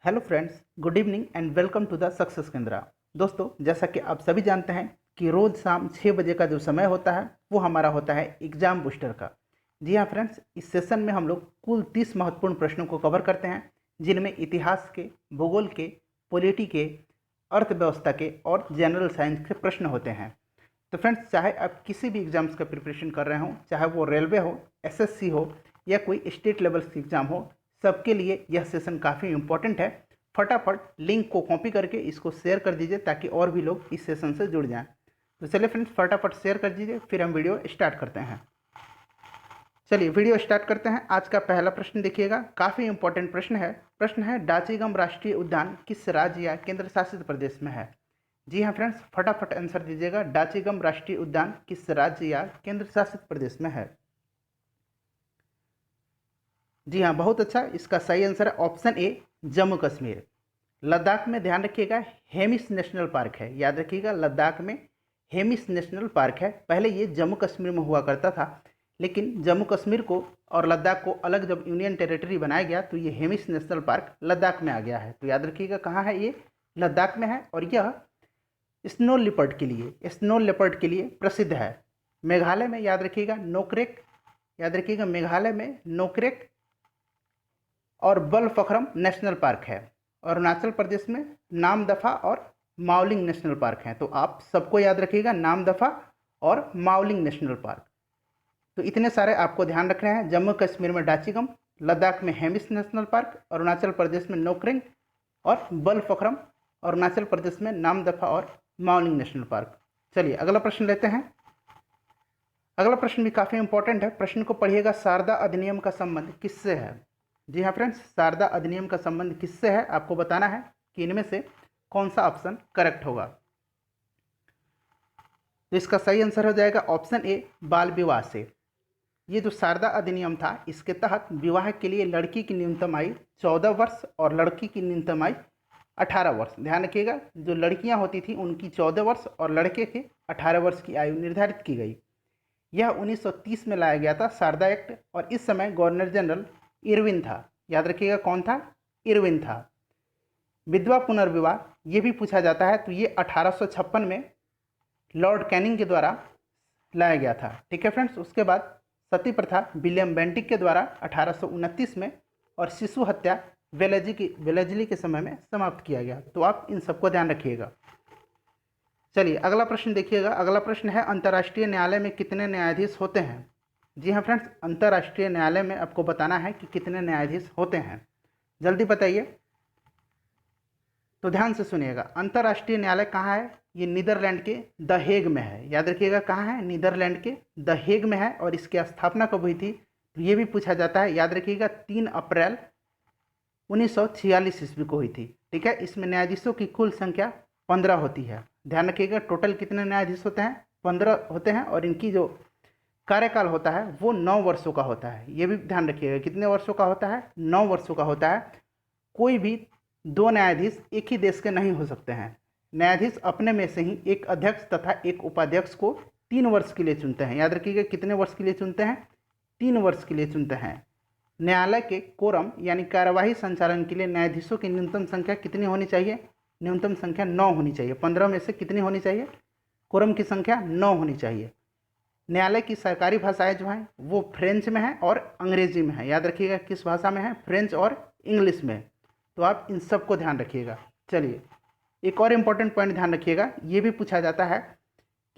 Hello friends, good evening and welcome to the Success Kendra. दोस्तों, जैसा कि आप सभी जानते हैं कि रोज़ शाम 6 बजे का जो समय होता है वो हमारा होता है एग्ज़ाम बूस्टर का। जी हाँ फ्रेंड्स, इस सेशन में हम लोग कुल 30 महत्वपूर्ण प्रश्नों को कवर करते हैं, जिनमें इतिहास के, भूगोल के, पॉलिटी के, अर्थव्यवस्था के और जनरल साइंस के प्रश्न होते हैं। तो फ्रेंड्स, चाहे आप किसी भी एग्ज़ाम्स का प्रिपरेशन कर रहे हों, चाहे वो रेलवे हो, एसएससी हो या कोई स्टेट लेवल की एग्ज़ाम हो, सबके लिए यह सेशन काफ़ी इम्पोर्टेंट है। फटाफट लिंक को कॉपी करके इसको शेयर कर दीजिए ताकि और भी लोग इस सेशन से जुड़ जाएं। तो चलिए फ्रेंड्स, फटाफट शेयर कर दीजिए, फिर हम वीडियो स्टार्ट करते हैं। चलिए वीडियो स्टार्ट करते हैं। आज का पहला प्रश्न देखिएगा, काफ़ी इंपॉर्टेंट प्रश्न है डाचीगम राष्ट्रीय उद्यान किस राज्य या केंद्र शासित प्रदेश में है? जी हाँ फ्रेंड्स, फटाफट आंसर दीजिएगा, डाचीगम राष्ट्रीय उद्यान किस राज्य या केंद्र शासित प्रदेश में है? जी हाँ, बहुत अच्छा। इसका सही आंसर है ऑप्शन ए, जम्मू कश्मीर। लद्दाख में ध्यान रखिएगा हेमिस नेशनल पार्क है, याद रखिएगा लद्दाख में हेमिस नेशनल पार्क है। पहले ये जम्मू कश्मीर में हुआ करता था, लेकिन जम्मू कश्मीर को और लद्दाख को अलग जब यूनियन टेरिटरी बनाया गया तो ये हेमिस नेशनल पार्क लद्दाख में आ गया है। तो याद रखिएगा कहाँ है ये, लद्दाख में है। और यह स्नो लेपर्ड के लिए प्रसिद्ध है। मेघालय में याद रखिएगा नोकरेक, याद रखिएगा मेघालय में नोकरेक और बलफक्रम नेशनल पार्क है। अरुणाचल प्रदेश में नामदफा और मावलिंग नेशनल पार्क हैं। तो आप सबको याद रखिएगा नामदफा और मावलिंग नेशनल पार्क। तो इतने सारे आपको ध्यान रखने हैं। जम्मू कश्मीर में डाचीगम, लद्दाख में हेमिस नेशनल पार्क, अरुणाचल प्रदेश में नोकरेक और बलफक्रम, अरुणाचल प्रदेश में नामदफा और मावलिंग नेशनल पार्क। चलिए अगला प्रश्न लेते हैं। अगला प्रश्न भी काफ़ी इंपॉर्टेंट है। प्रश्न को पढ़िएगा, शारदा अधिनियम का संबंध किससे है? जी हाँ फ्रेंड्स, शारदा अधिनियम का संबंध किससे है आपको बताना है कि इनमें से कौन सा ऑप्शन करेक्ट होगा। तो इसका सही आंसर हो जाएगा ऑप्शन ए, बाल विवाह से। ये जो शारदा अधिनियम था, इसके तहत विवाह के लिए लड़की की न्यूनतम आयु 14 वर्ष और लड़की की न्यूनतम आयु 18 वर्ष। ध्यान रखिएगा, जो लड़कियां होती थी उनकी 14 वर्ष और लड़के के 18 वर्ष की आयु निर्धारित की गई। यह 1930 में लाया गया था शारदा एक्ट, और इस समय गवर्नर जनरल इरविन था। याद रखिएगा कौन था? इरविन था। विधवा पुनर्विवाह ये भी पूछा जाता है, तो ये 1856 में लॉर्ड कैनिंग के द्वारा लाया गया था। ठीक है फ्रेंड्स। उसके बाद सती प्रथा विलियम बेंटिक के द्वारा 1829 में, और शिशु हत्या वेलेजली के समय में समाप्त किया गया। तो आप इन सबको ध्यान रखिएगा। चलिए अगला प्रश्न देखिएगा। अगला प्रश्न है, अंतर्राष्ट्रीय न्यायालय में कितने न्यायाधीश होते हैं? जी हाँ फ्रेंड्स, अंतर्राष्ट्रीय न्यायालय में आपको बताना है कि कितने न्यायाधीश होते हैं। जल्दी बताइए। तो ध्यान से सुनिएगा, अंतर्राष्ट्रीय न्यायालय कहाँ है? ये नीदरलैंड के द हेग में है। याद रखिएगा कहाँ है? नीदरलैंड के द हेग में है। और इसकी स्थापना कब हुई थी? तो ये भी पूछा जाता है। याद रखिएगा 3 अप्रैल 1946 ईस्वी को हुई थी। ठीक है। इसमें न्यायाधीशों की कुल संख्या 15 होती है। ध्यान रखिएगा टोटल कितने न्यायाधीश होते हैं? 15 होते हैं। और इनकी जो कार्यकाल होता है वो 9 वर्षों का होता है। ये भी ध्यान रखिएगा, कितने वर्षों का होता है? 9 वर्षों का होता है। कोई भी 2 न्यायाधीश एक ही देश के नहीं हो सकते हैं। न्यायाधीश अपने में से ही एक अध्यक्ष तथा एक उपाध्यक्ष को 3 वर्ष के लिए चुनते हैं। याद रखिएगा कितने वर्ष के लिए चुनते हैं? 3 वर्ष के लिए चुनते हैं। न्यायालय के कोरम यानी कार्यवाही संचालन के लिए न्यायाधीशों की न्यूनतम संख्या कितनी होनी चाहिए? न्यूनतम संख्या 9 होनी चाहिए। 15 में से कितनी होनी चाहिए? कोरम की संख्या 9 होनी चाहिए। न्यायालय की सरकारी भाषाएं जो हैं वो फ्रेंच में है और अंग्रेजी में है। याद रखिएगा किस भाषा में है? फ्रेंच और इंग्लिश में। तो आप इन सब को ध्यान रखिएगा। चलिए एक और इम्पोर्टेंट पॉइंट ध्यान रखिएगा, ये भी पूछा जाता है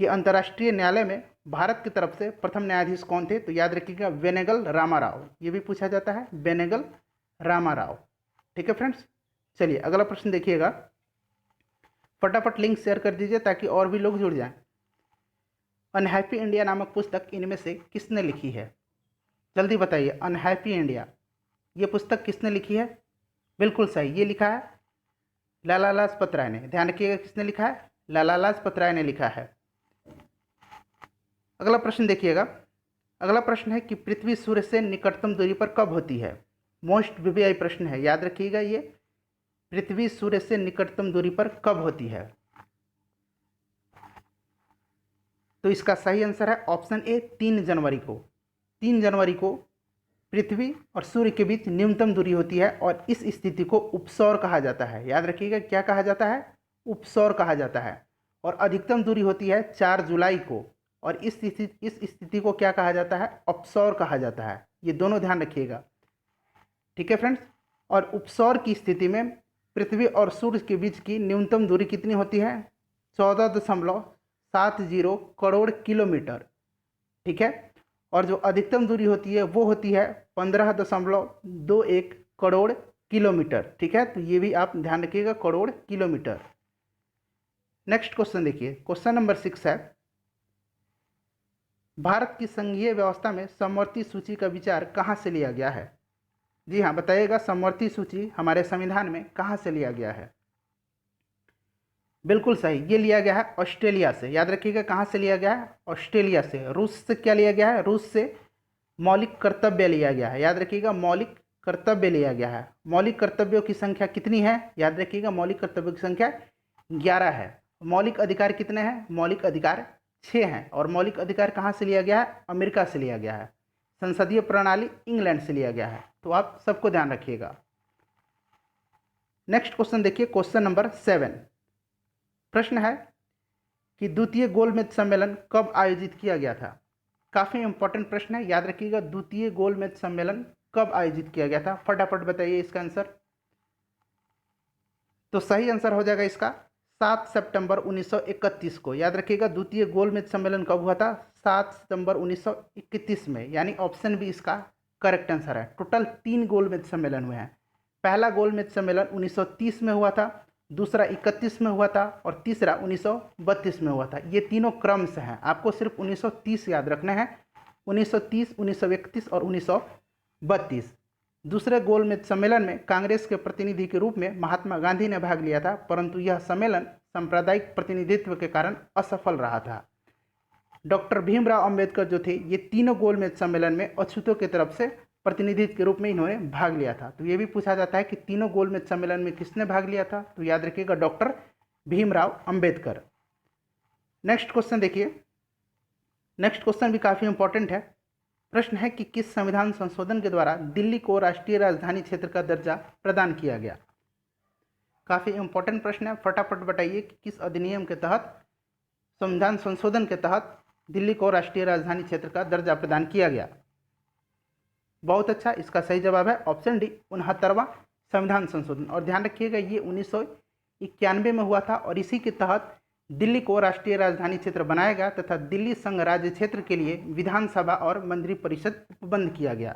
कि अंतर्राष्ट्रीय न्यायालय में भारत की तरफ से प्रथम न्यायाधीश कौन थे? तो याद रखिएगा बेनेगल रामाराव। ये भी पूछा जाता है, बेनेगल रामाराव। ठीक है फ्रेंड्स। चलिए अगला प्रश्न देखिएगा, फटाफट लिंक शेयर कर दीजिए ताकि और भी लोग जुड़ जाएं। अनहैप्पी इंडिया नामक पुस्तक इनमें से किसने लिखी है? जल्दी बताइए। अनहैप्पी इंडिया ये पुस्तक किसने लिखी है? बिल्कुल सही, ये लिखा है लाला लाजपत राय ने। ध्यान रखिएगा किसने लिखा है? लाला लाजपत राय ने लिखा है। अगला प्रश्न देखिएगा। अगला प्रश्न है कि पृथ्वी सूर्य से निकटतम दूरी पर कब होती है? मोस्ट वीवीआई प्रश्न है, याद रखिएगा ये पृथ्वी सूर्य से निकटतम दूरी पर कब होती है? तो इसका सही आंसर है ऑप्शन ए, 3 जनवरी को। 3 जनवरी को पृथ्वी और सूर्य के बीच न्यूनतम दूरी होती है और इस स्थिति को उपसौर कहा जाता है। याद रखिएगा, क्या कहा जाता है? उपसौर कहा जाता है। और अधिकतम दूरी होती है 4 जुलाई को, और इस स्थिति को क्या कहा जाता है? अपसौर कहा जाता है। ये दोनों ध्यान रखिएगा, ठीक है फ्रेंड्स। और उपसौर की स्थिति में पृथ्वी और सूर्य के बीच की न्यूनतम दूरी कितनी होती है? 14.70 करोड़ किलोमीटर, ठीक है। और जो अधिकतम दूरी होती है वो होती है 15.21 करोड़ किलोमीटर, ठीक है। तो ये भी आप ध्यान रखिएगा, करोड़ किलोमीटर। नेक्स्ट क्वेश्चन देखिए, क्वेश्चन नंबर 6 है, भारत की संघीय व्यवस्था में समवर्ती सूची का विचार कहाँ से लिया गया है? जी हाँ, बताइएगा, समवर्ती सूची हमारे संविधान में कहाँ से लिया गया है? बिल्कुल सही, ये लिया गया है ऑस्ट्रेलिया से। याद रखिएगा, कहाँ से लिया गया है? ऑस्ट्रेलिया से। रूस से क्या लिया गया है? रूस से मौलिक कर्तव्य लिया गया है। याद रखिएगा, मौलिक कर्तव्य लिया गया है। मौलिक कर्तव्यों की संख्या कितनी है? याद रखिएगा, मौलिक कर्तव्यों की संख्या 11 है। मौलिक अधिकार कितने हैं? मौलिक अधिकार 6 हैं। और मौलिक अधिकार कहाँ से लिया गया है? अमेरिका से लिया गया है। संसदीय प्रणाली इंग्लैंड से लिया गया है। तो आप सबको ध्यान रखिएगा। नेक्स्ट क्वेश्चन देखिए, क्वेश्चन नंबर 7। प्रश्न है कि द्वितीय गोलमेज सम्मेलन कब आयोजित किया गया था? काफ़ी इंपॉर्टेंट प्रश्न है, याद रखिएगा। द्वितीय गोलमेज सम्मेलन कब आयोजित किया गया था? फटाफट बताइए इसका आंसर। तो सही आंसर हो जाएगा इसका 7 सितंबर 1931 को। याद रखिएगा, द्वितीय गोलमेज सम्मेलन कब हुआ था? 7 सितंबर 1931 में, यानी ऑप्शन बी इसका करेक्ट आंसर है। टोटल 3 गोलमेज सम्मेलन हुए हैं। पहला गोलमेज सम्मेलन 1930 में हुआ था, दूसरा 31 में हुआ था, और तीसरा 1932 में हुआ था। ये तीनों क्रम से हैं, आपको सिर्फ 1930 याद रखना है। 1930, 1931 और 1932। दूसरे गोलमेज सम्मेलन में कांग्रेस के प्रतिनिधि के रूप में महात्मा गांधी ने भाग लिया था, परंतु यह सम्मेलन सांप्रदायिक प्रतिनिधित्व के कारण असफल रहा था। डॉक्टर भीमराव अंबेडकर जो थे, ये तीनों गोलमेज सम्मेलन में अछूतों की तरफ से प्रतिनिधित्व के रूप में इन्होंने भाग लिया था। तो ये भी पूछा जाता है कि तीनों गोलमेज सम्मेलन में किसने भाग लिया था? तो याद रखिएगा, doctor Bhimrao Ambedkar. Next question देखिए, नेक्स्ट क्वेश्चन भी काफ़ी इंपॉर्टेंट है। प्रश्न है कि किस संविधान संशोधन के द्वारा दिल्ली को राष्ट्रीय राजधानी क्षेत्र का दर्जा प्रदान किया गया? काफ़ी इंपॉर्टेंट प्रश्न है, फटाफट बताइए कि किस अधिनियम के तहत, संविधान संशोधन के तहत दिल्ली को राष्ट्रीय राजधानी क्षेत्र का दर्जा प्रदान किया गया? बहुत अच्छा, इसका सही जवाब है ऑप्शन डी, 69वां संविधान संशोधन। और ध्यान रखिएगा, ये 1991 में हुआ था, और इसी के तहत दिल्ली को राष्ट्रीय राजधानी क्षेत्र बनाया गया तथा दिल्ली संघ राज्य क्षेत्र के लिए विधानसभा और मंत्रिपरिषद उपबंध किया गया।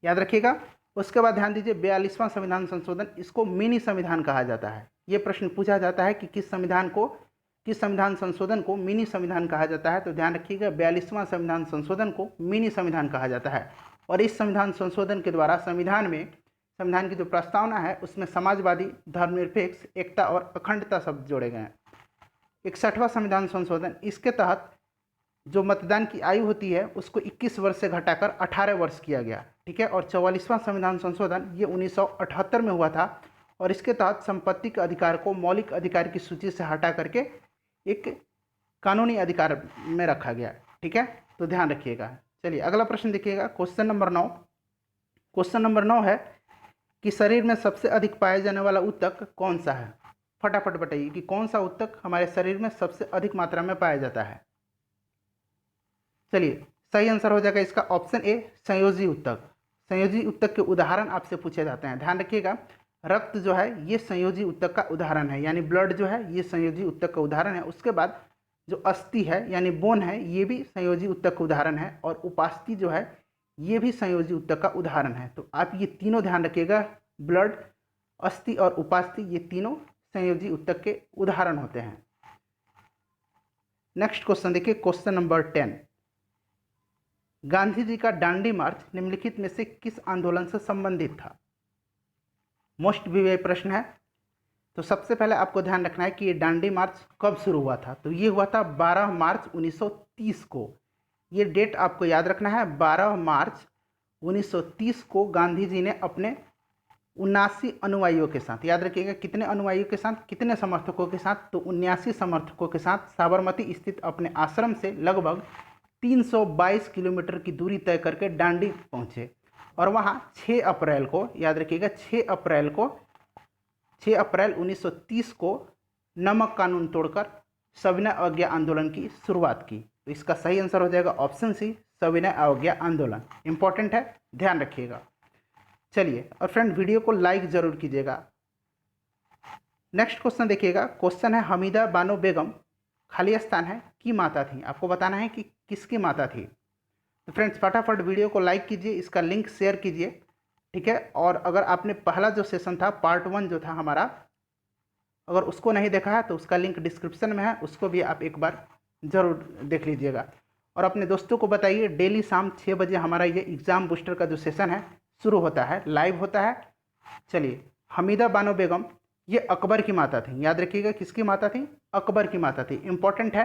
याद रखिएगा। उसके बाद ध्यान दीजिए, 42वां संविधान संशोधन, इसको मिनी संविधान कहा जाता है। ये प्रश्न पूछा जाता है कि किस संविधान संशोधन को मिनी संविधान कहा जाता है? तो ध्यान रखिएगा, 42वां संविधान संशोधन को मिनी संविधान कहा जाता है। और इस संविधान संशोधन के द्वारा संविधान की जो प्रस्तावना है उसमें समाजवादी, धर्मनिरपेक्ष, एकता और अखंडता शब्द जोड़े गए हैं। 61वां संविधान संशोधन, इसके तहत जो मतदान की आयु होती है उसको 21 वर्ष से घटाकर 18 वर्ष किया गया, ठीक है। और 44वां संविधान संशोधन, ये 1978 में हुआ था, और इसके तहत संपत्ति के अधिकार को मौलिक अधिकार की सूची से हटा करके एक कानूनी अधिकार में रखा गया, ठीक है। तो ध्यान रखिएगा। चलिए अगला प्रश्न देखिएगा, क्वेश्चन नंबर 9। क्वेश्चन नंबर 9 है कि शरीर में सबसे अधिक पाया जाने वाला ऊतक कौन सा है? फटाफट बताइए कि कौन सा ऊतक हमारे शरीर में सबसे अधिक मात्रा में पाया जाता है? चलिए, सही आंसर हो जाएगा इसका ऑप्शन ए, संयोजी ऊतक। संयोजी ऊतक के उदाहरण आपसे पूछे जाते हैं। ध्यान रखिएगा, रक्त जो है ये संयोजी ऊतक का उदाहरण है, यानी ब्लड जो है ये संयोजी ऊतक का उदाहरण है। उसके बाद जो अस्थि है यानी बोन है, ये भी संयोजी ऊतक का उदाहरण है। और उपास्थि जो है ये भी संयोजी ऊतक का उदाहरण है। तो आप ये तीनों ध्यान रखिएगा, ब्लड, अस्थि और उपास्थि, ये तीनों संयोजी ऊतक के उदाहरण होते हैं। नेक्स्ट क्वेश्चन देखिए, क्वेश्चन नंबर 10। गांधी जी का दांडी मार्च निम्नलिखित में से किस आंदोलन से संबंधित था? मोस्ट विवेय प्रश्न है। तो सबसे पहले आपको ध्यान रखना है कि ये दांडी मार्च कब शुरू हुआ था? तो ये हुआ था 12 मार्च 1930 को। ये डेट आपको याद रखना है, 12 मार्च 1930 को गांधी जी ने अपने 79 अनुयायियों के साथ, याद रखिएगा कितने अनुयायियों के साथ, कितने समर्थकों के साथ? तो 79 समर्थकों के साथ साबरमती स्थित अपने आश्रम से लगभग 322 किलोमीटर की दूरी तय करके दांडी पहुँचे। और वहाँ 6 अप्रैल को, याद रखिएगा 6 अप्रैल 1930 को नमक कानून तोड़कर सविनय अवज्ञा आंदोलन की शुरुआत की। तो इसका सही आंसर हो जाएगा ऑप्शन सी, सविनय अवज्ञा आंदोलन। इंपॉर्टेंट है, ध्यान रखिएगा। चलिए, और फ्रेंड वीडियो को लाइक ज़रूर कीजिएगा। नेक्स्ट क्वेश्चन देखिएगा, क्वेश्चन है हमीदा बानो बेगम खालिस्तान है की माता थी। आपको बताना है कि किसकी माता थी। तो फ्रेंड्स फटाफट वीडियो को लाइक कीजिए, इसका लिंक शेयर कीजिए, ठीक है। और अगर आपने पहला जो सेशन था पार्ट 1 जो था हमारा, अगर उसको नहीं देखा है तो उसका लिंक डिस्क्रिप्शन में है, उसको भी आप एक बार ज़रूर देख लीजिएगा। और अपने दोस्तों को बताइए, डेली शाम 6 बजे हमारा ये एग्ज़ाम बूस्टर का जो सेशन है शुरू होता है, लाइव होता है। चलिए, हमीदा बानो बेगम ये अकबर की माता थी। याद रखिएगा किसकी माता थी? अकबर की माता थी। इंपॉर्टेंट है।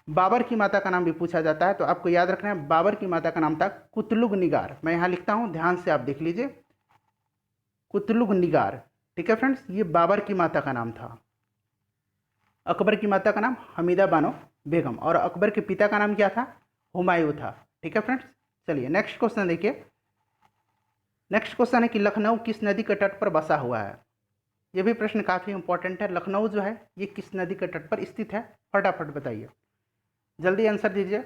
बाबर की माता का नाम भी पूछा जाता है, तो आपको याद रखना है बाबर की माता का नाम था कुतलुग निगार। मैं यहाँ लिखता हूँ, ध्यान से आप देख लीजिए, कुतलुग निगार, ठीक है फ्रेंड्स। ये बाबर की माता का नाम था। अकबर की माता का नाम हमीदा बानो बेगम, और अकबर के पिता का नाम क्या था? हुमायूं था, ठीक है फ्रेंड्स। चलिए नेक्स्ट क्वेश्चन देखिए। नेक्स्ट क्वेश्चन है कि लखनऊ किस नदी के तट पर बसा हुआ है। ये भी प्रश्न काफ़ी इंपॉर्टेंट है। लखनऊ जो है ये किस नदी के तट पर स्थित है? फटाफट बताइए, जल्दी आंसर दीजिए।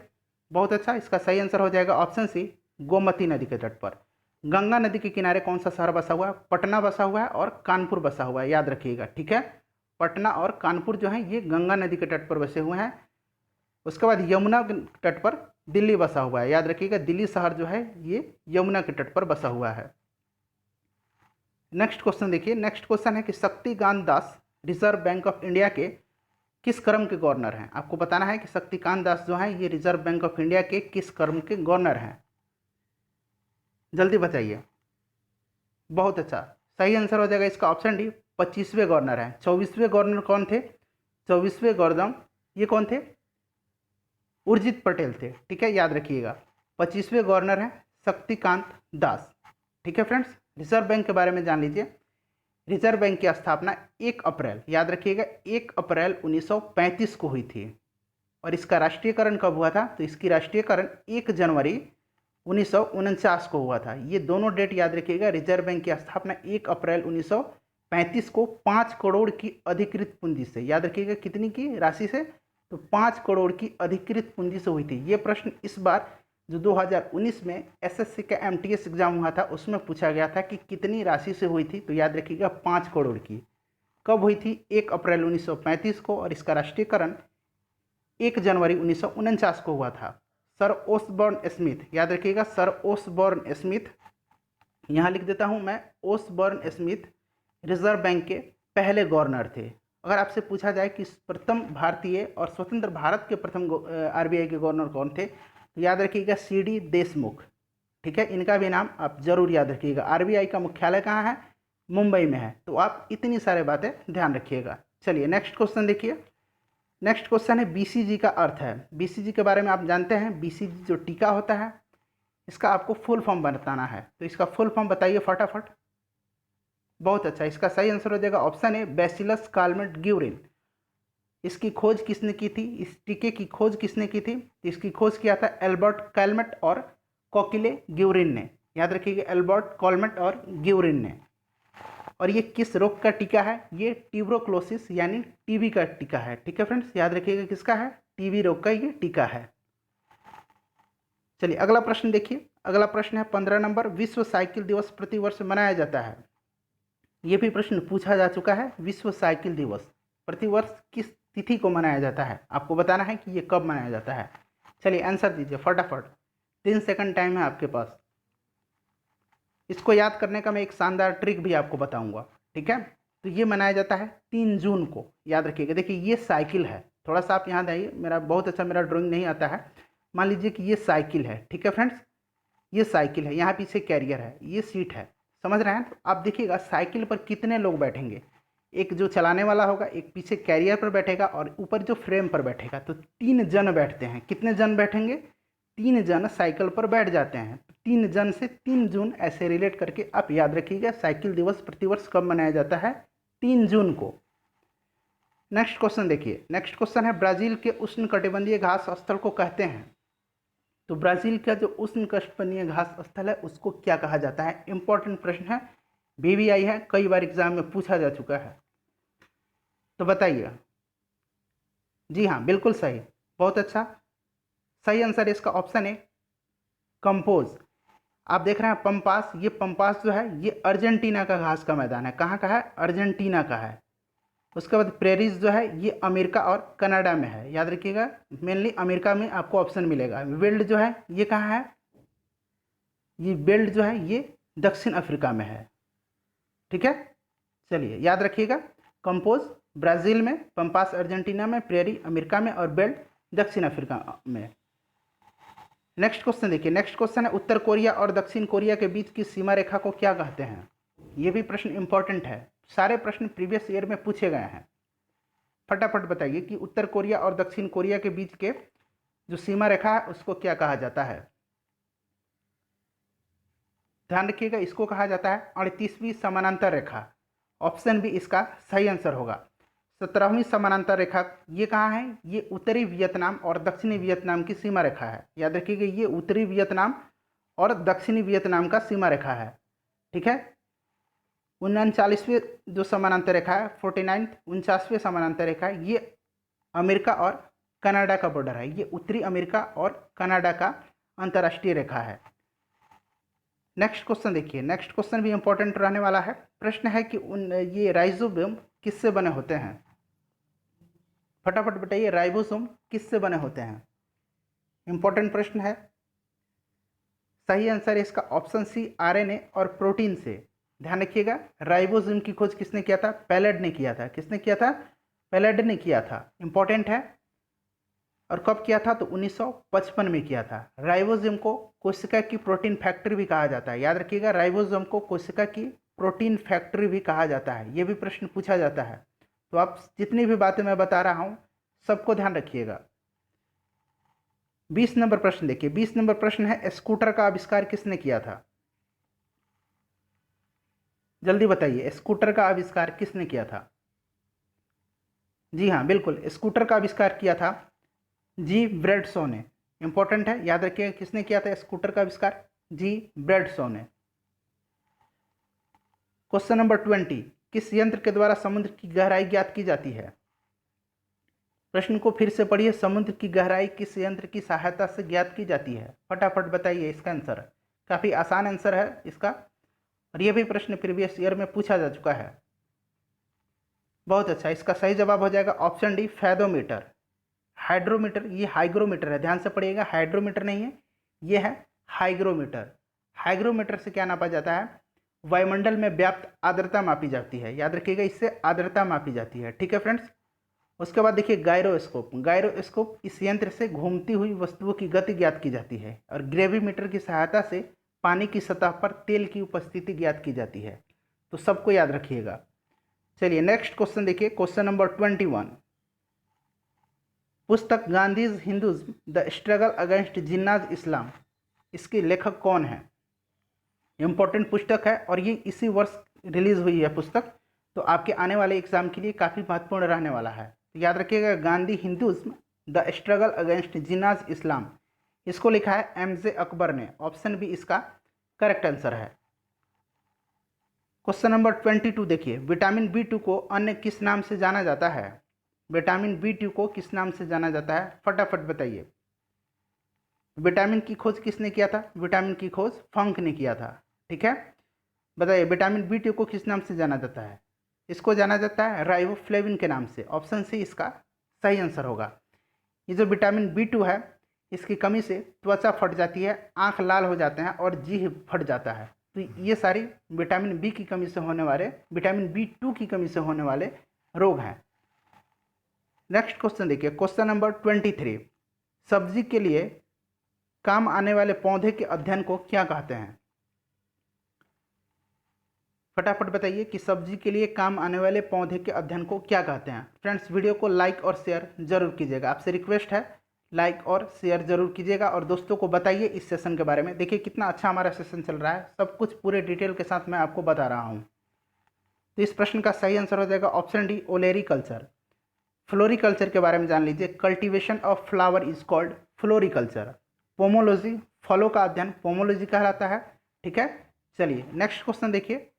बहुत अच्छा, इसका सही आंसर हो जाएगा ऑप्शन सी, गोमती नदी के तट पर। गंगा नदी के किनारे कौन सा शहर बसा हुआ है? पटना बसा हुआ है और कानपुर बसा हुआ है, याद रखिएगा, ठीक है। पटना और कानपुर जो है ये गंगा नदी के तट पर बसे हुए हैं। उसके बाद यमुना के तट पर दिल्ली बसा हुआ है, याद रखिएगा दिल्ली शहर जो है ये यमुना के तट पर बसा हुआ है। नेक्स्ट क्वेश्चन देखिए। नेक्स्ट क्वेश्चन है कि Shaktikanta Das reserve bank of India के किस क्रम के गवर्नर हैं। आपको बताना है कि शक्तिकांत दास जो हैं ये रिजर्व बैंक ऑफ इंडिया के किस क्रम के गवर्नर हैं, जल्दी बताइए। बहुत अच्छा, सही आंसर हो जाएगा इसका ऑप्शन डी, 25वें गवर्नर हैं। 24वें गवर्नर कौन थे? 24वें गवर्नर ये कौन थे? उर्जित पटेल थे, ठीक है, याद रखिएगा। 25वें गवर्नर हैं शक्तिकांत दास, ठीक है फ्रेंड्स। रिजर्व बैंक के बारे में जान लीजिए। रिजर्व बैंक की स्थापना 1 अप्रैल, याद रखिएगा 1 अप्रैल 1935 को हुई थी। और इसका राष्ट्रीयकरण कब हुआ था? तो इसकी राष्ट्रीयकरण 1 जनवरी 1949 को हुआ था। ये दोनों डेट याद रखिएगा। रिजर्व बैंक की स्थापना 1 अप्रैल 1935 को 5 करोड़ की अधिकृत पूंजी से, याद रखिएगा कितनी की राशि से? तो 5 करोड़ की अधिकृत पूंजी से हुई थी। ये प्रश्न इस बार जो 2019 में एसएससी का एमटीएस एग्जाम हुआ था उसमें पूछा गया था कि कितनी राशि से हुई थी, तो याद रखिएगा 5 करोड़ की। कब हुई थी? 1 अप्रैल 1935 को, और इसका राष्ट्रीयकरण 1 जनवरी 1949 को हुआ था। सर ओसबॉर्न स्मिथ, याद रखिएगा सर ओसबॉर्न स्मिथ, यहाँ लिख देता हूँ मैं, ओसबॉर्न स्मिथ रिजर्व बैंक के पहले गवर्नर थे। अगर आपसे पूछा जाए कि प्रथम भारतीय और स्वतंत्र भारत के प्रथम आरबीआई के गवर्नर कौन थे, तो याद रखिएगा सीडी देशमुख, ठीक है। इनका भी नाम आप जरूर याद रखिएगा। आरबीआई का मुख्यालय कहाँ है? मुंबई में है। तो आप इतनी सारे बातें ध्यान रखिएगा। चलिए नेक्स्ट क्वेश्चन देखिए। नेक्स्ट क्वेश्चन है बीसीजी का अर्थ है। बीसीजी के बारे में आप जानते हैं, बीसीजी जो टीका होता है इसका आपको फुल फॉर्म बताना है, तो इसका फुल फॉर्म बताइए फटाफट। बहुत अच्छा, इसका सही आंसर हो जाएगा option A, bacillus Calmette Guérin. इसकी खोज किसने की थी? इस टीके की खोज किसने की थी? इसकी खोज किया था एल्बर्ट कैलमेट और कोकिले ग्यूरिन ने, याद रखिएगा एल्बर्ट कॉलमेट और ग्यूरिन ने। और ये किस रोग का टीका है? ये ट्यूबरकुलोसिस यानी टीबी का टीका है, ठीक है फ्रेंड्स, याद रखिएगा किसका है? टीबी रोग का ये टीका है। चलिए अगला प्रश्न देखिए। अगला प्रश्न है 15 नंबर, विश्व साइकिल दिवस प्रतिवर्ष मनाया जाता है। ये भी प्रश्न पूछा जा चुका है। विश्व साइकिल दिवस प्रतिवर्ष किस तिथि को मनाया जाता है? आपको बताना है कि ये कब मनाया जाता है। चलिए आंसर दीजिए फटाफट, 3 सेकंड टाइम है आपके पास। इसको याद करने का मैं एक शानदार ट्रिक भी आपको बताऊंगा, ठीक है। तो ये मनाया जाता है 3 जून को, याद रखिएगा। देखिए ये साइकिल है, थोड़ा सा आप यहाँ आइए, मेरा बहुत अच्छा मेरा ड्राइंग नहीं आता है। मान लीजिए कि ये साइकिल है, ठीक है फ्रेंड्स, ये साइकिल है, यहाँ पीछे कैरियर है, ये सीट है, समझ रहे हैं। तो आप देखिएगा साइकिल पर कितने लोग बैठेंगे, एक जो चलाने वाला होगा, एक पीछे कैरियर पर बैठेगा और ऊपर जो फ्रेम पर बैठेगा। तो 3 जन बैठते हैं। कितने जन बैठेंगे? 3 जन साइकिल पर बैठ जाते हैं। 3 जन से 3 जून ऐसे रिलेट करके आप याद रखिएगा साइकिल दिवस प्रतिवर्ष कब मनाया जाता है? 3 जून को। नेक्स्ट क्वेश्चन देखिए। नेक्स्ट क्वेश्चन है ब्राज़ील के उष्णकटिबंधीय घास स्थल को कहते हैं। तो ब्राज़ील का जो उष्णकटिबंधीय घास स्थल है उसको क्या कहा जाता है? इंपॉर्टेंट प्रश्न है, BBI है, कई बार एग्जाम में पूछा जा चुका है। तो बताइए। जी हाँ, बिल्कुल सही, बहुत अच्छा। सही आंसर इसका ऑप्शन है कंपोज। आप देख रहे हैं पंपास, ये पंपास जो है ये अर्जेंटीना का घास का मैदान है। कहाँ का है? अर्जेंटीना का है। उसके बाद प्रेरीज जो है ये अमेरिका और कनाडा में है, याद रखिएगा, मेनली अमेरिका में आपको ऑप्शन मिलेगा। वेल्ड जो है ये कहाँ है? ये बेल्ट जो है ये दक्षिण अफ्रीका में है। ठीक है, चलिए याद रखिएगा, कंपोज ब्राज़ील में, पंपास अर्जेंटीना में, प्रेरी अमेरिका में और बेल्ट दक्षिण अफ्रीका में। नेक्स्ट क्वेश्चन देखिए। नेक्स्ट क्वेश्चन है उत्तर कोरिया और दक्षिण कोरिया के बीच की सीमा रेखा को क्या कहते हैं? ये भी प्रश्न इंपॉर्टेंट है, सारे प्रश्न प्रीवियस ईयर में पूछे गए हैं। फटाफट बताइए कि उत्तर कोरिया और दक्षिण कोरिया के बीच के जो सीमा रेखा है उसको क्या कहा जाता है? ध्यान रखिएगा, इसको कहा जाता है 38वीं समानांतर रेखा। ऑप्शन बी इसका सही आंसर होगा। 17वीं समानांतर रेखा ये कहाँ है? ये उत्तरी वियतनाम और दक्षिणी वियतनाम की सीमा रेखा है। याद रखिएगा, ये उत्तरी वियतनाम और दक्षिणी वियतनाम का सीमा रेखा है। ठीक है, 39वीं जो समानांतर रेखा है, 49वीं समानांतर रेखा है, ये अमेरिका और कनाडा का बॉर्डर है। ये उत्तरी अमेरिका और कनाडा का अंतर्राष्ट्रीय रेखा है। नेक्स्ट क्वेश्चन देखिए। नेक्स्ट क्वेश्चन भी इंपॉर्टेंट रहने वाला है। प्रश्न है कि ये राइजोबियम किससे बने होते हैं? फटाफट बताइए, राइबोसोम किससे बने होते हैं? इंपॉर्टेंट प्रश्न है। सही आंसर है इसका ऑप्शन सी, RNA और प्रोटीन से। ध्यान रखिएगा, राइबोसोम की खोज किसने किया था? पैलेड ने किया था। किसने किया था? पैलेड ने किया था। इंपॉर्टेंट है। और कब किया था? तो 1955 में किया था। राइबोसोम को कोशिका की प्रोटीन फैक्ट्री भी कहा जाता है। याद रखिएगा, राइबोसोम को कोशिका की प्रोटीन फैक्ट्री भी कहा जाता है। ये भी प्रश्न पूछा जाता है। तो आप जितनी भी बातें मैं बता रहा हूँ सबको ध्यान रखिएगा। 20 नंबर प्रश्न देखिए। 20 नंबर प्रश्न है, स्कूटर का आविष्कार किसने किया था? जल्दी बताइए, स्कूटर का आविष्कार किसने किया था? जी हाँ, बिल्कुल, स्कूटर का आविष्कार किया था जी ब्रैडशॉ ने। इंपॉर्टेंट है, याद रखिएगा, किसने किया था स्कूटर का आविष्कार? जी ब्रैडशॉ ने। क्वेश्चन नंबर 20, किस यंत्र के द्वारा समुद्र की गहराई ज्ञात की जाती है? प्रश्न को फिर से पढ़िए, समुद्र की गहराई किस यंत्र की सहायता से ज्ञात की जाती है? फटाफट बताइए इसका आंसर। काफ़ी आसान आंसर है इसका, और यह भी प्रश्न प्रीवियस ईयर में पूछा जा चुका है। बहुत अच्छा, इसका सही जवाब हो जाएगा ऑप्शन डी, फैदोमीटर। हाइड्रोमीटर ये हाइग्रोमीटर है, ध्यान से पढ़िएगा, हाइड्रोमीटर नहीं है, ये है हाइग्रोमीटर। हाइग्रोमीटर से क्या नापा जाता है? वायुमंडल में व्याप्त आर्द्रता मापी जाती है। याद रखिएगा, इससे आर्द्रता मापी जाती है। ठीक है फ्रेंड्स। उसके बाद देखिए गायरोस्कोप। गायरोस्कोप इस यंत्र से घूमती हुई वस्तुओं की गति ज्ञात की जाती है, और ग्रेविमीटर की सहायता से पानी की सतह पर तेल की उपस्थिति ज्ञात की जाती है। तो सबको याद रखिएगा। चलिए नेक्स्ट क्वेश्चन देखिए। क्वेश्चन नंबर 21, पुस्तक Gandhi's Hinduism the struggle against Jinnah's Islam, इसके लेखक कौन है? इंपॉर्टेंट पुस्तक है और ये इसी वर्ष रिलीज हुई है पुस्तक, तो आपके आने वाले एग्जाम के लिए काफ़ी महत्वपूर्ण रहने वाला है। तो याद रखिएगा, Gandhi Hinduism the struggle against Jinnah's Islam, इसको लिखा है MJ अकबर ने। ऑप्शन बी इसका करेक्ट आंसर है। क्वेश्चन नंबर 22 देखिए। विटामिन B2 को अन्य किस नाम से जाना जाता है? विटामिन B2 को किस नाम से जाना जाता है? फटाफट बताइए। विटामिन की खोज किसने किया था? विटामिन की खोज फंक ने किया था। ठीक है, बताइए विटामिन B2 को किस नाम से जाना जाता है? इसको जाना जाता है राइबोफ्लेविन के नाम से। ऑप्शन सी इसका सही आंसर होगा। ये जो विटामिन B2 है, इसकी कमी से त्वचा फट जाती है, आंख लाल हो जाते हैं और जीभ फट जाता है। तो ये सारी विटामिन B की कमी से होने वाले, विटामिन B2 की कमी से होने वाले रोग हैं। नेक्स्ट क्वेश्चन देखिए। क्वेश्चन नंबर 23, सब्जी के लिए काम आने वाले पौधे के अध्ययन को क्या कहते हैं? फटाफट बताइए कि सब्जी के लिए काम आने वाले पौधे के अध्ययन को क्या कहते हैं। फ्रेंड्स, वीडियो को लाइक और शेयर जरूर कीजिएगा, आपसे रिक्वेस्ट है, लाइक और शेयर जरूर कीजिएगा, और दोस्तों को बताइए इस सेशन के बारे में। देखिए कितना अच्छा हमारा सेशन चल रहा है, सब कुछ पूरे डिटेल के साथ मैं आपको बता रहा हूँ। तो इस प्रश्न का सही आंसर हो जाएगा ऑप्शन डी, ओलेरीकल्चर। फ्लोरिकल्चर के बारे में जान लीजिए। Cultivation of flower is called floriculture. Pomology, फलों का अध्ययन पोमोलॉजी कहलाता है। ठीक है, चलिए नेक्स्ट क्वेश्चन देखिए।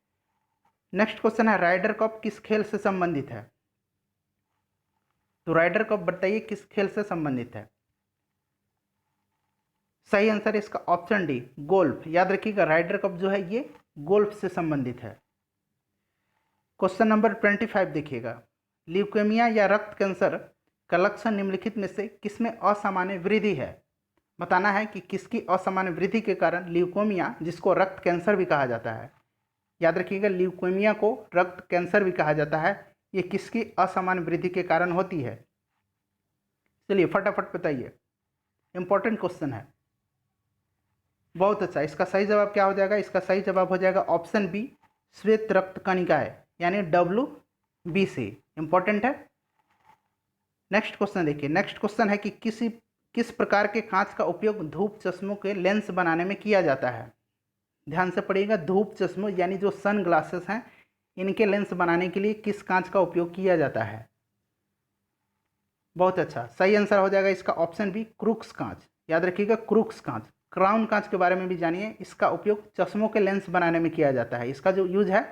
नेक्स्ट क्वेश्चन है राइडर कप किस खेल से संबंधित है? तो राइडर कप बताइए किस खेल से संबंधित है? सही आंसर इसका ऑप्शन डी, गोल्फ। याद रखिएगा राइडर कप जो है ये गोल्फ से संबंधित है। क्वेश्चन नंबर 25 देखिएगा। ल्यूकेमिया या रक्त कैंसर का लक्षण निम्नलिखित में से किसमें असामान्य वृद्धि है? बताना है कि किसकी असामान्य वृद्धि के कारण ल्यूकेमिया, जिसको रक्त कैंसर भी कहा जाता है, याद रखिएगा ल्यूकेमिया को रक्त कैंसर भी कहा जाता है, ये किसकी असामान्य वृद्धि के कारण होती है? चलिए फटाफट बताइए, इंपॉर्टेंट क्वेश्चन है। बहुत अच्छा, इसका सही जवाब क्या हो जाएगा? इसका सही जवाब हो जाएगा ऑप्शन बी, श्वेत रक्त कणिकाएं, यानी WBC। इंपॉर्टेंट है। नेक्स्ट क्वेश्चन देखिए। नेक्स्ट क्वेश्चन है कि किस प्रकार के कांच का उपयोग धूप चश्मों के लेंस बनाने में किया जाता है? ध्यान से पढ़िएगा, धूप चश्मों यानी जो सन ग्लासेस हैं, इनके लेंस बनाने के लिए किस कांच का उपयोग किया जाता है? बहुत अच्छा, सही आंसर हो जाएगा इसका ऑप्शन बी, क्रूक्स कांच। याद रखिएगा क्रूक्स कांच। क्राउन कांच के बारे में भी जानिए, इसका उपयोग चश्मों के लेंस बनाने में किया जाता है। इसका जो यूज है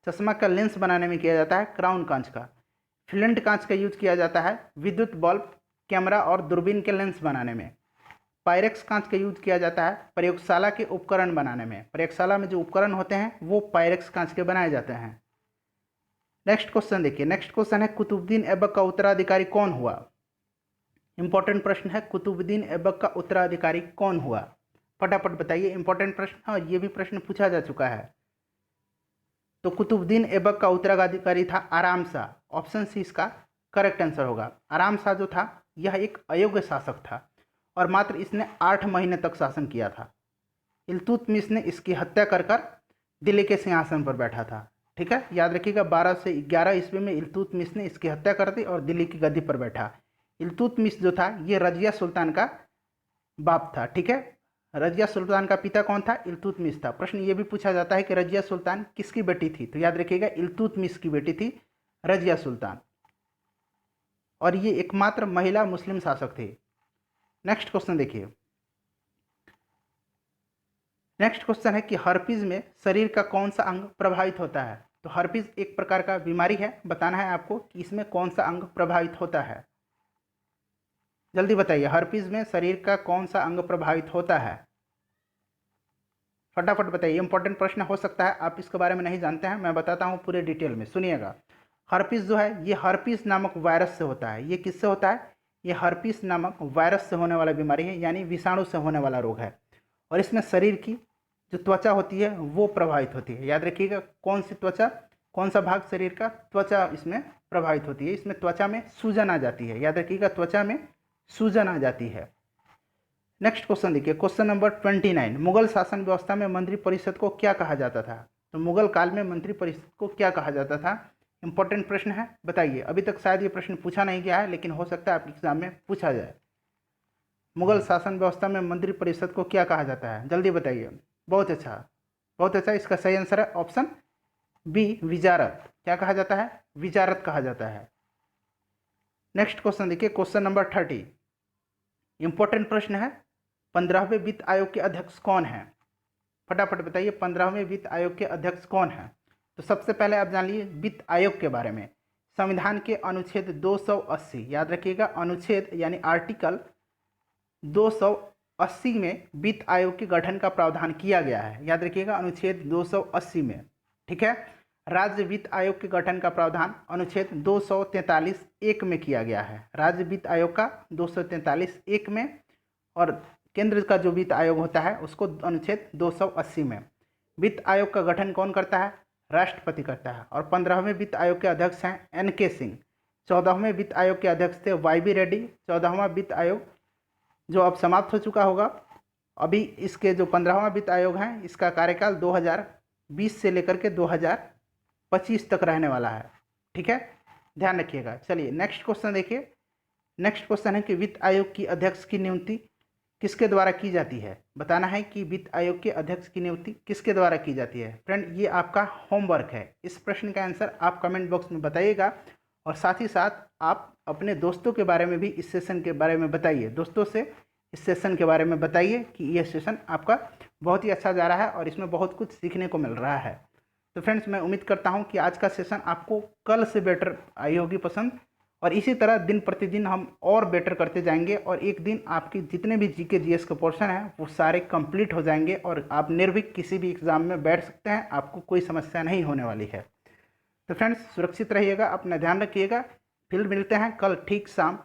चश्मा का लेंस बनाने में किया जाता है क्राउन कांच का। फ्लिंट कांच का यूज किया जाता है विद्युत बल्ब, कैमरा और दूरबीन के लेंस बनाने में। पायरेक्स कांच का यूज किया जाता है प्रयोगशाला के उपकरण बनाने में। प्रयोगशाला में जो उपकरण होते हैं वो पायरेक्स कांच के बनाए जाते हैं। नेक्स्ट क्वेश्चन देखिए। नेक्स्ट क्वेश्चन है कुतुबुद्दीन ऐबक का उत्तराधिकारी कौन हुआ? इंपॉर्टेंट प्रश्न है, कुतुबुद्दीन ऐबक का उत्तराधिकारी कौन हुआ? फटाफट बताइए, इंपॉर्टेंट प्रश्न है और ये भी प्रश्न पूछा जा चुका है। तो कुतुबुद्दीन ऐबक का उत्तराधिकारी था आराम शाह। ऑप्शन सी इसका करेक्ट आंसर होगा। आराम शाह जो था यह एक अयोग्य शासक था और मात्र इसने 8 महीने तक शासन किया था। इल्तुतमिश ने इसकी हत्या कर दिल्ली के सिंहासन पर बैठा था। ठीक है, याद रखिएगा 12 से 11 ईस्वी में इल्तुतमिश ने इसकी हत्या कर दी और दिल्ली की गद्दी पर बैठा। इल्तुतमिश जो था ये रजिया सुल्तान का बाप था। ठीक है, रजिया सुल्तान का पिता कौन था? इल्तुतमिश था। प्रश्न ये भी पूछा जाता है कि रजिया सुल्तान किसकी बेटी थी? तो याद रखिएगा इल्तुतमिश की बेटी थी रजिया सुल्तान, और ये एकमात्र महिला मुस्लिम शासक थे। नेक्स्ट क्वेश्चन देखिए। नेक्स्ट क्वेश्चन है कि हर्पीज में शरीर का कौन सा अंग प्रभावित होता है? तो हर्पीज एक प्रकार का बीमारी है, बताना है आपको कि इसमें कौन सा अंग प्रभावित होता है। जल्दी बताइए, हर्पीज में शरीर का कौन सा अंग प्रभावित होता है? फटाफट बताइए, इंपॉर्टेंट प्रश्न हो सकता है आप इसके बारे में नहीं जानते हैं, मैं बताता हूँ पूरे डिटेल में, सुनिएगा। हर्पीस जो है ये हर्पीस नामक वायरस से होता है। ये किससे होता है? ये हर्पीस नामक वायरस से होने वाला बीमारी है, यानी विषाणु से होने वाला रोग है। और इसमें शरीर की जो त्वचा होती है वो प्रभावित होती है। याद रखिएगा कौन सी त्वचा, कौन सा भाग शरीर का त्वचा इसमें प्रभावित होती है। इसमें त्वचा में सूजन आ जाती है। याद रखिएगा त्वचा में सूजन आ जाती है। नेक्स्ट क्वेश्चन देखिए, क्वेश्चन नंबर 29। मुगल शासन व्यवस्था में मंत्रिपरिषद को क्या कहा जाता था? तो मुगल काल में मंत्रिपरिषद को क्या कहा जाता था? इंपॉर्टेंट प्रश्न है, बताइए। अभी तक शायद ये प्रश्न पूछा नहीं गया है, लेकिन हो सकता है आपके एग्जाम में पूछा जाए। मुगल शासन व्यवस्था में मंत्रिपरिषद को क्या कहा जाता है? जल्दी बताइए। बहुत अच्छा, बहुत अच्छा, इसका सही आंसर है ऑप्शन बी, विजारत। क्या कहा जाता है? विजारत कहा जाता है। नेक्स्ट क्वेश्चन देखिए, क्वेश्चन नंबर 30। इंपॉर्टेंट प्रश्न है, 15वें वित्त आयोग के अध्यक्ष कौन हैं? फटाफट बताइए, 15वें वित्त आयोग के अध्यक्ष कौन हैं? तो सबसे पहले आप जान लीजिए वित्त आयोग के बारे में। संविधान के अनुच्छेद 280, याद रखिएगा अनुच्छेद यानी आर्टिकल 280 में वित्त आयोग के गठन का प्रावधान किया गया है। याद रखिएगा अनुच्छेद 280 में। ठीक है, राज्य वित्त आयोग के गठन का प्रावधान अनुच्छेद 243(1) में किया गया है। राज्य वित्त आयोग का 243(1) में, और केंद्र का जो वित्त आयोग होता है उसको अनुच्छेद 280 में। वित्त आयोग का गठन कौन करता है? राष्ट्रपति करता है। और 15वें वित्त आयोग के अध्यक्ष हैं NK सिंह। 14वें वित्त आयोग के अध्यक्ष थे YB रेड्डी। 14वां वित्त आयोग जो अब समाप्त हो चुका होगा, अभी इसके जो 15वां वित्त आयोग है इसका कार्यकाल 2020 से लेकर के 2025 तक रहने वाला है। ठीक है, ध्यान रखिएगा। चलिए नेक्स्ट क्वेश्चन देखिए। नेक्स्ट क्वेश्चन है कि वित्त आयोग की अध्यक्ष की नियुक्ति किसके द्वारा की जाती है? बताना है कि वित्त आयोग के अध्यक्ष की नियुक्ति किसके द्वारा की जाती है। फ्रेंड ये आपका होमवर्क है, इस प्रश्न का आंसर आप कमेंट बॉक्स में बताइएगा, और साथ ही साथ आप अपने दोस्तों के बारे में भी इस सेशन के बारे में बताइए। दोस्तों से इस सेशन के बारे में बताइए कि यह सेशन आपका बहुत ही अच्छा जा रहा है और इसमें बहुत कुछ सीखने को मिल रहा है। तो फ्रेंड्स, मैं उम्मीद करता हूँ कि आज का सेशन आपको कल से बेटर आई होगी पसंद, और इसी तरह दिन प्रतिदिन हम और बेटर करते जाएंगे और एक दिन आपके जितने भी जीके जीएस के पोर्शन हैं वो सारे कंप्लीट हो जाएंगे और आप निर्भीक किसी भी एग्ज़ाम में बैठ सकते हैं, आपको कोई समस्या नहीं होने वाली है। तो फ्रेंड्स, सुरक्षित रहिएगा, अपना ध्यान रखिएगा। फिर मिलते हैं कल ठीक शाम